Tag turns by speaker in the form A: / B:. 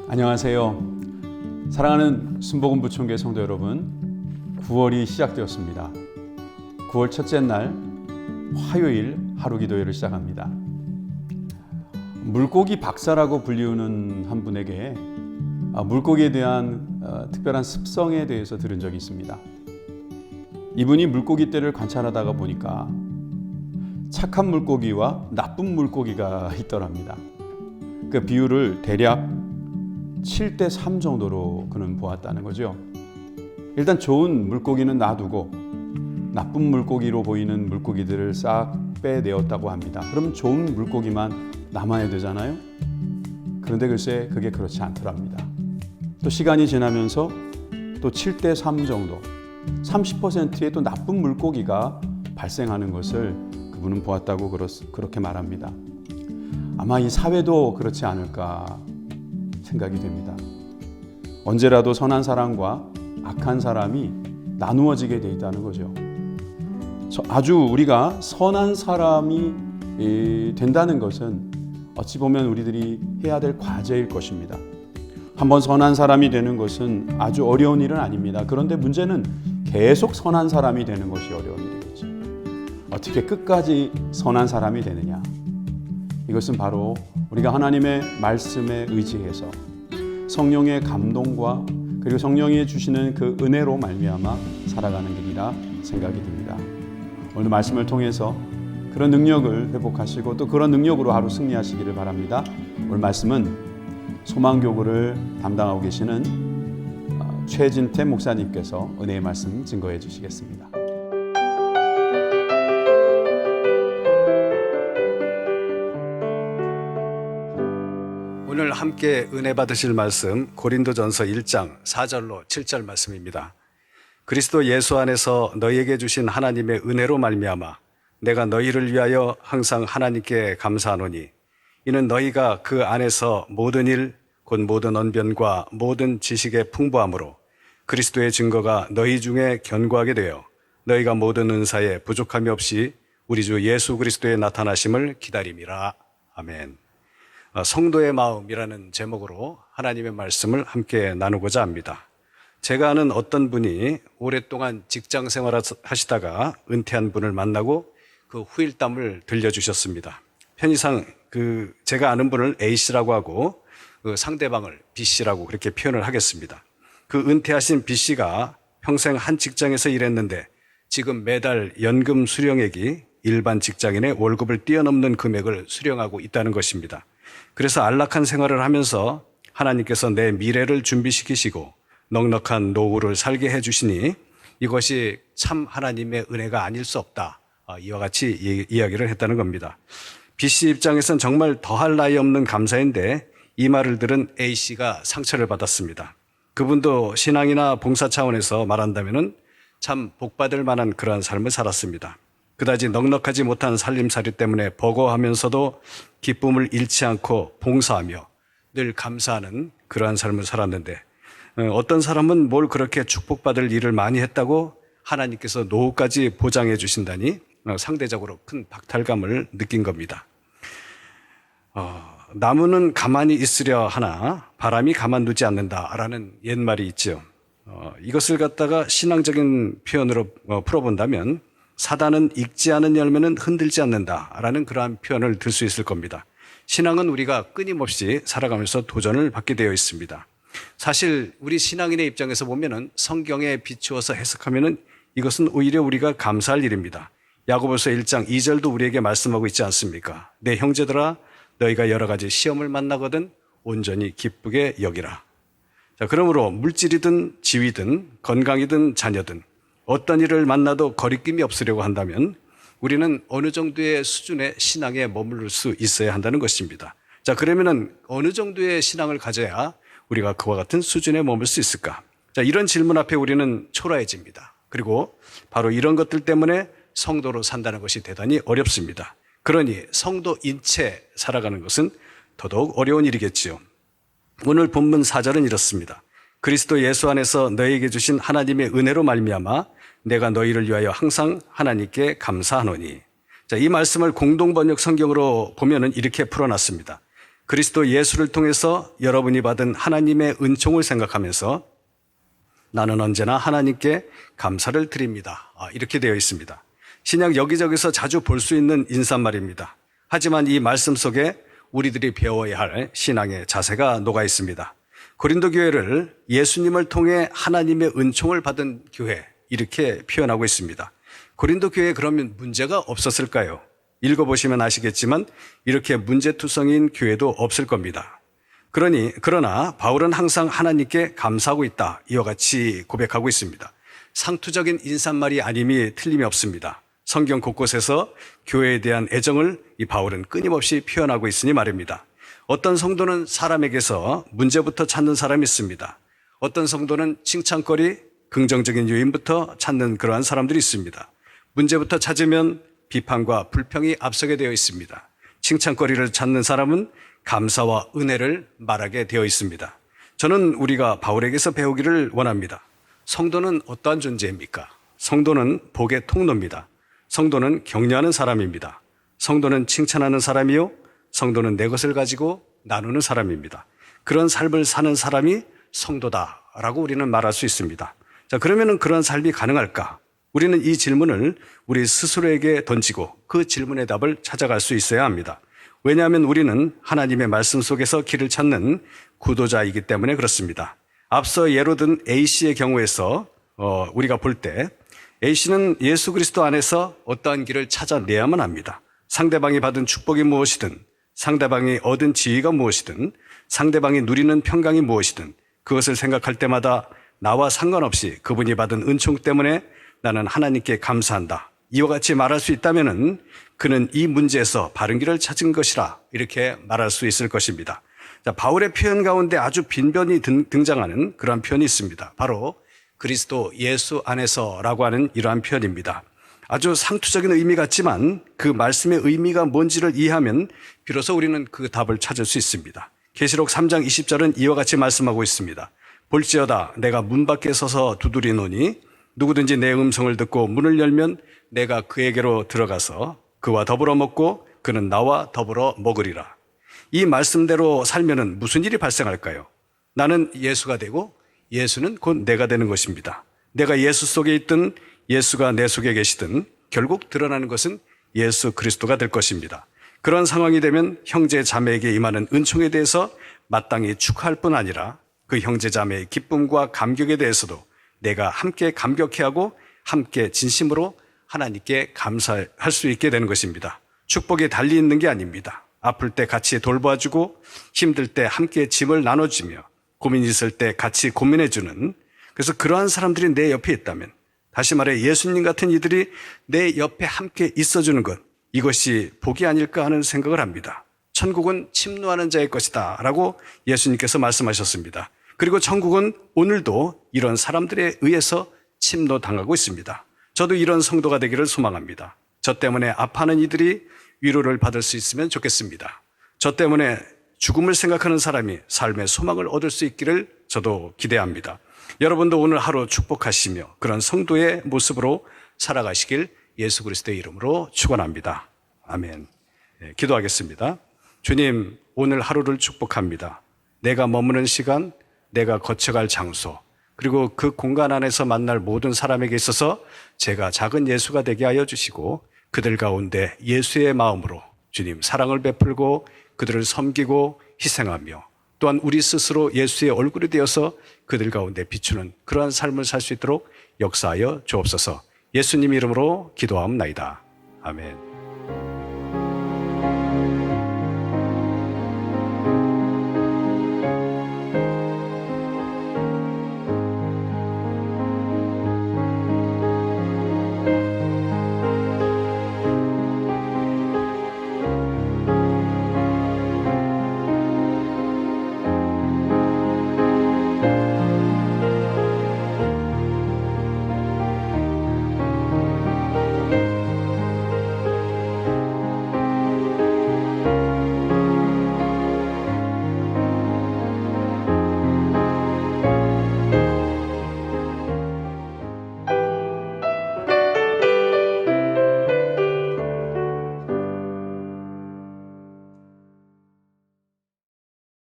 A: 안녕하세요. 사랑하는 순복음 부총계 성도 여러분, 9월이 시작되었습니다. 9월 첫째 날 화요일 하루 기도회를 시작합니다. 물고기 박사라고 불리우는 한 분에게 물고기에 대한 특별한 습성에 대해서 들은 적이 있습니다. 이분이 물고기 떼를 관찰하다가 보니까 착한 물고기와 나쁜 물고기가 있더랍니다. 그 비율을 대략 7대3 정도로 그는 보았다는 거죠. 일단 좋은 물고기는 놔두고 나쁜 물고기로 보이는 물고기들을 싹 빼내었다고 합니다. 그럼 좋은 물고기만 남아야 되잖아요. 그런데 글쎄 그게 그렇지 않더랍니다. 또 시간이 지나면서 또 7대3 정도, 30%의 또 나쁜 물고기가 발생하는 것을 그분은 보았다고 그렇게 말합니다. 아마 이 사회도 그렇지 않을까 생각이 됩니다. 언제라도 선한 사람과 악한 사람이 나누어지게 돼 있다는 거죠. 아주 우리가 선한 사람이 된다는 것은 어찌 보면 우리들이 해야 될 과제일 것입니다. 한번 선한 사람이 되는 것은 아주 어려운 일은 아닙니다. 그런데 문제는 계속 선한 사람이 되는 것이 어려운 일이겠죠. 어떻게 끝까지 선한 사람이 되느냐? 이것은 바로 우리가 하나님의 말씀에 의지해서 성령의 감동과 그리고 성령이 주시는 그 은혜로 말미암아 살아가는 길이라 생각이 듭니다. 오늘 말씀을 통해서 그런 능력을 회복하시고 또 그런 능력으로 하루 승리하시기를 바랍니다. 오늘 말씀은 소망교구를 담당하고 계시는 최진태 목사님께서 은혜의 말씀 증거해 주시겠습니다.
B: 오늘 함께 은혜 받으실 말씀 고린도전서 1장 4절로 7절 말씀입니다. 그리스도 예수 안에서 너희에게 주신 하나님의 은혜로 말미암아 내가 너희를 위하여 항상 하나님께 감사하노니 이는 너희가 그 안에서 모든 일 곧 모든 언변과 모든 지식의 풍부함으로 그리스도의 증거가 너희 중에 견고하게 되어 너희가 모든 은사에 부족함이 없이 우리 주 예수 그리스도의 나타나심을 기다림이라. 아멘. 성도의 마음이라는 제목으로 하나님의 말씀을 함께 나누고자 합니다. 제가 아는 어떤 분이 오랫동안 직장 생활을 하시다가 은퇴한 분을 만나고 그 후일담을 들려주셨습니다. 편의상 제가 아는 분을 A씨라고 하고 그 상대방을 B씨라고 그렇게 표현을 하겠습니다. 그 은퇴하신 B씨가 평생 한 직장에서 일했는데 지금 매달 연금 수령액이 일반 직장인의 월급을 뛰어넘는 금액을 수령하고 있다는 것입니다. 그래서 안락한 생활을 하면서 하나님께서 내 미래를 준비시키시고 넉넉한 노후를 살게 해주시니 이것이 참 하나님의 은혜가 아닐 수 없다. 이와 같이 이야기를 했다는 겁니다. B씨 입장에선 정말 더할 나위 없는 감사인데 이 말을 들은 A씨가 상처를 받았습니다. 그분도 신앙이나 봉사 차원에서 말한다면 참 복받을 만한 그러한 삶을 살았습니다. 그다지 넉넉하지 못한 살림살이 때문에 버거워하면서도 기쁨을 잃지 않고 봉사하며 늘 감사하는 그러한 삶을 살았는데 어떤 사람은 뭘 그렇게 축복받을 일을 많이 했다고 하나님께서 노후까지 보장해 주신다니 상대적으로 큰 박탈감을 느낀 겁니다. 나무는 가만히 있으려 하나 바람이 가만두지 않는다라는 옛말이 있죠. 이것을 갖다가 신앙적인 표현으로 풀어본다면 사단은 익지 않은 열매는 흔들지 않는다라는 그러한 표현을 들 수 있을 겁니다. 신앙은 우리가 끊임없이 살아가면서 도전을 받게 되어 있습니다. 사실 우리 신앙인의 입장에서 보면은 성경에 비추어서 해석하면은 이것은 오히려 우리가 감사할 일입니다. 야고보서 1장 2절도 우리에게 말씀하고 있지 않습니까? 내 형제들아 너희가 여러 가지 시험을 만나거든 온전히 기쁘게 여기라. 자, 그러므로 물질이든 지위든 건강이든 자녀든 어떤 일을 만나도 거리낌이 없으려고 한다면 우리는 어느 정도의 수준의 신앙에 머무를 수 있어야 한다는 것입니다. 자, 그러면은 어느 정도의 신앙을 가져야 우리가 그와 같은 수준에 머물 수 있을까? 자, 이런 질문 앞에 우리는 초라해집니다. 그리고 바로 이런 것들 때문에 성도로 산다는 것이 대단히 어렵습니다. 그러니 성도인 채 살아가는 것은 더더욱 어려운 일이겠지요. 오늘 본문 4절은 이렇습니다. 그리스도 예수 안에서 너희에게 주신 하나님의 은혜로 말미암아 내가 너희를 위하여 항상 하나님께 감사하노니. 자, 이 말씀을 공동번역 성경으로 보면은 이렇게 풀어놨습니다. 그리스도 예수를 통해서 여러분이 받은 하나님의 은총을 생각하면서 나는 언제나 하나님께 감사를 드립니다. 이렇게 되어 있습니다. 신약 여기저기서 자주 볼 수 있는 인사말입니다. 하지만 이 말씀 속에 우리들이 배워야 할 신앙의 자세가 녹아 있습니다. 고린도 교회를 예수님을 통해 하나님의 은총을 받은 교회, 이렇게 표현하고 있습니다. 고린도 교회에 그러면 문제가 없었을까요? 읽어보시면 아시겠지만 이렇게 문제투성인 교회도 없을 겁니다. 그러나 바울은 항상 하나님께 감사하고 있다, 이와 같이 고백하고 있습니다. 상투적인 인사말이 아님이 틀림이 없습니다. 성경 곳곳에서 교회에 대한 애정을 이 바울은 끊임없이 표현하고 있으니 말입니다. 어떤 성도는 사람에게서 문제부터 찾는 사람이 있습니다. 어떤 성도는 칭찬거리, 긍정적인 요인부터 찾는 그러한 사람들이 있습니다. 문제부터 찾으면 비판과 불평이 앞서게 되어 있습니다. 칭찬거리를 찾는 사람은 감사와 은혜를 말하게 되어 있습니다. 저는 우리가 바울에게서 배우기를 원합니다. 성도는 어떠한 존재입니까? 성도는 복의 통로입니다. 성도는 격려하는 사람입니다. 성도는 칭찬하는 사람이요, 성도는 내 것을 가지고 나누는 사람입니다. 그런 삶을 사는 사람이 성도다라고 우리는 말할 수 있습니다. 자, 그러면은 그런 삶이 가능할까? 우리는 이 질문을 우리 스스로에게 던지고 그 질문의 답을 찾아갈 수 있어야 합니다. 왜냐하면 우리는 하나님의 말씀 속에서 길을 찾는 구도자이기 때문에 그렇습니다. 앞서 예로 든 A씨의 경우에서 우리가 볼 때 A씨는 예수 그리스도 안에서 어떠한 길을 찾아내야만 합니다. 상대방이 받은 축복이 무엇이든, 상대방이 얻은 지위가 무엇이든, 상대방이 누리는 평강이 무엇이든 그것을 생각할 때마다 나와 상관없이 그분이 받은 은총 때문에 나는 하나님께 감사한다, 이와 같이 말할 수 있다면 그는 이 문제에서 바른 길을 찾은 것이라, 이렇게 말할 수 있을 것입니다. 자, 바울의 표현 가운데 아주 빈번히 등장하는 그러한 표현이 있습니다. 바로 그리스도 예수 안에서라고 하는 이러한 표현입니다. 아주 상투적인 의미 같지만 그 말씀의 의미가 뭔지를 이해하면 비로소 우리는 그 답을 찾을 수 있습니다. 계시록 3장 20절은 이와 같이 말씀하고 있습니다. 볼지어다 내가 문 밖에 서서 두드리노니 누구든지 내 음성을 듣고 문을 열면 내가 그에게로 들어가서 그와 더불어 먹고 그는 나와 더불어 먹으리라. 이 말씀대로 살면은 무슨 일이 발생할까요? 나는 예수가 되고 예수는 곧 내가 되는 것입니다. 내가 예수 속에 있든 예수가 내 속에 계시든 결국 드러나는 것은 예수 그리스도가 될 것입니다. 그런 상황이 되면 형제 자매에게 임하는 은총에 대해서 마땅히 축하할 뿐 아니라 그 형제 자매의 기쁨과 감격에 대해서도 내가 함께 감격해하고 함께 진심으로 하나님께 감사할 수 있게 되는 것입니다. 축복이 달리 있는 게 아닙니다. 아플 때 같이 돌봐주고 힘들 때 함께 짐을 나눠주며 고민 있을 때 같이 고민해주는, 그래서 그러한 사람들이 내 옆에 있다면, 다시 말해 예수님 같은 이들이 내 옆에 함께 있어주는 것, 이것이 복이 아닐까 하는 생각을 합니다. 천국은 침노하는 자의 것이다 라고 예수님께서 말씀하셨습니다. 그리고 천국은 오늘도 이런 사람들에 의해서 침노당하고 있습니다. 저도 이런 성도가 되기를 소망합니다. 저 때문에 아파하는 이들이 위로를 받을 수 있으면 좋겠습니다. 저 때문에 죽음을 생각하는 사람이 삶의 소망을 얻을 수 있기를 저도 기대합니다. 여러분도 오늘 하루 축복하시며 그런 성도의 모습으로 살아가시길 예수 그리스도의 이름으로 축원합니다. 아멘. 네, 기도하겠습니다. 주님, 오늘 하루를 축복합니다. 내가 머무는 시간, 내가 거쳐갈 장소, 그리고 그 공간 안에서 만날 모든 사람에게 있어서 제가 작은 예수가 되게 하여 주시고 그들 가운데 예수의 마음으로 주님 사랑을 베풀고 그들을 섬기고 희생하며 또한 우리 스스로 예수의 얼굴이 되어서 그들 가운데 비추는 그러한 삶을 살 수 있도록 역사하여 주옵소서. 예수님 이름으로 기도하옵나이다. 아멘.